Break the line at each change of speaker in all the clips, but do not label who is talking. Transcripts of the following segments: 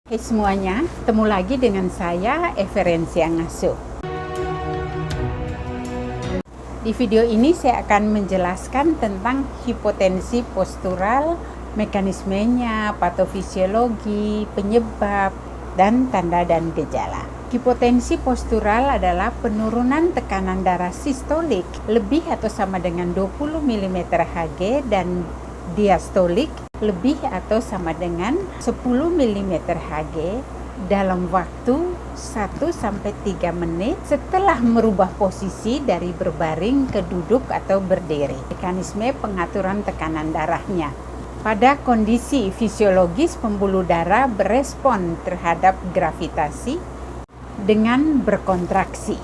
Hai semuanya, ketemu lagi dengan saya Everensia Ngasuh. Di video ini saya akan menjelaskan tentang hipotensi postural, mekanismenya, patofisiologi, penyebab, dan tanda dan gejala. Hipotensi postural adalah penurunan tekanan darah sistolik lebih atau sama dengan 20 mm Hg dan diastolik lebih atau sama dengan 10 mm Hg dalam waktu 1-3 menit setelah merubah posisi dari berbaring ke duduk atau berdiri. Mekanisme pengaturan tekanan darahnya. Pada kondisi fisiologis, pembuluh darah berespon terhadap gravitasi dengan berkontraksi.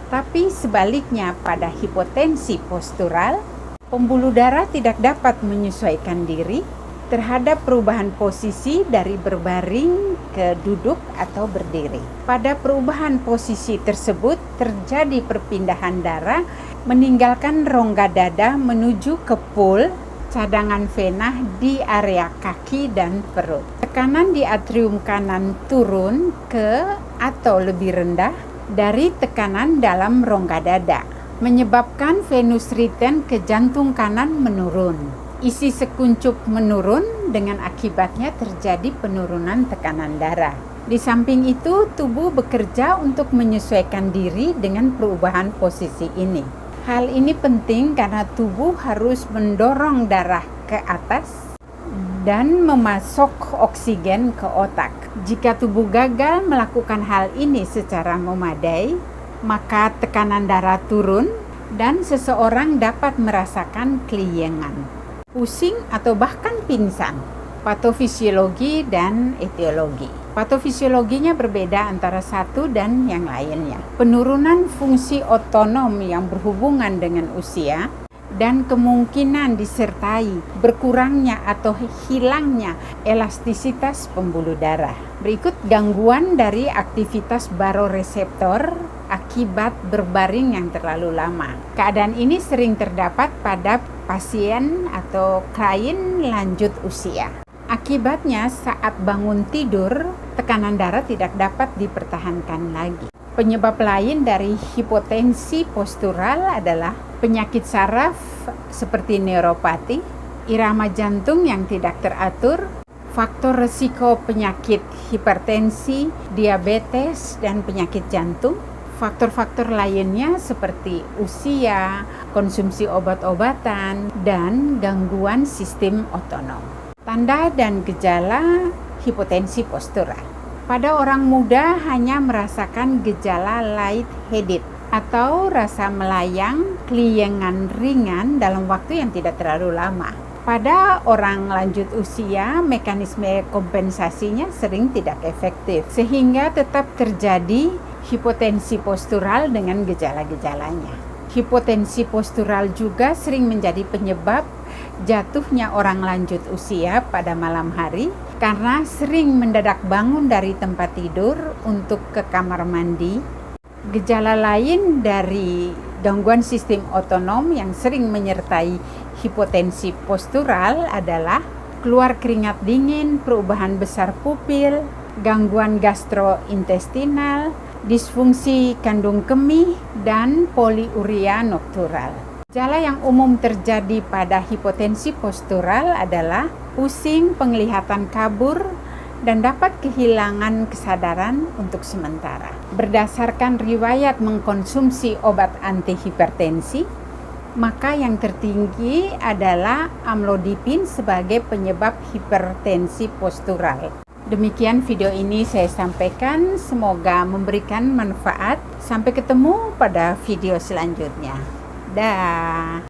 Tapi sebaliknya pada hipotensi postural, pembuluh darah tidak dapat menyesuaikan diri terhadap perubahan posisi dari berbaring ke duduk atau berdiri. Pada perubahan posisi tersebut terjadi perpindahan darah meninggalkan rongga dada menuju ke pool cadangan vena di area kaki dan perut. Tekanan di atrium kanan turun ke atau lebih rendah dari tekanan dalam rongga dada, menyebabkan venous reten ke jantung kanan menurun. Isi sekuncup menurun, dengan akibatnya terjadi penurunan tekanan darah. Di samping itu, tubuh bekerja untuk menyesuaikan diri dengan perubahan posisi ini. Hal ini penting karena tubuh harus mendorong darah ke atas dan memasok oksigen ke otak. Jika tubuh gagal melakukan hal ini secara memadai, maka tekanan darah turun dan seseorang dapat merasakan keliengan, pusing atau bahkan pingsan. Patofisiologi dan etiologi. Patofisiologinya berbeda antara satu dan yang lainnya. Penurunan fungsi otonom yang berhubungan dengan usia dan kemungkinan disertai berkurangnya atau hilangnya elastisitas pembuluh darah. Berikut gangguan dari aktivitas baroreseptor akibat berbaring yang terlalu lama. Keadaan ini sering terdapat pada pasien atau klien lanjut usia. Akibatnya saat bangun tidur, tekanan darah tidak dapat dipertahankan lagi. Penyebab lain dari hipotensi postural adalah penyakit saraf seperti neuropati, irama jantung yang tidak teratur, faktor risiko penyakit hipertensi, diabetes, dan penyakit jantung. Faktor-faktor lainnya seperti usia, konsumsi obat-obatan, dan gangguan sistem otonom. Tanda dan gejala hipotensi postural. Pada orang muda hanya merasakan gejala light-headed atau rasa melayang, keliengan ringan dalam waktu yang tidak terlalu lama. Pada orang lanjut usia, mekanisme kompensasinya sering tidak efektif, sehingga tetap terjadi hipotensi postural dengan gejala-gejalanya. Hipotensi postural juga sering menjadi penyebab jatuhnya orang lanjut usia pada malam hari karena sering mendadak bangun dari tempat tidur untuk ke kamar mandi. Gejala lain dari gangguan sistem otonom yang sering menyertai hipotensi postural adalah keluar keringat dingin, perubahan besar pupil, gangguan gastrointestinal, disfungsi kandung kemih, dan poliuria noktural. Gejala yang umum terjadi pada hipotensi postural adalah pusing, penglihatan kabur, dan dapat kehilangan kesadaran untuk sementara. Berdasarkan riwayat mengkonsumsi obat antihipertensi, maka yang tertinggi adalah amlodipin sebagai penyebab hipertensi postural. Demikian video ini saya sampaikan, semoga memberikan manfaat. Sampai ketemu pada video selanjutnya. Dah.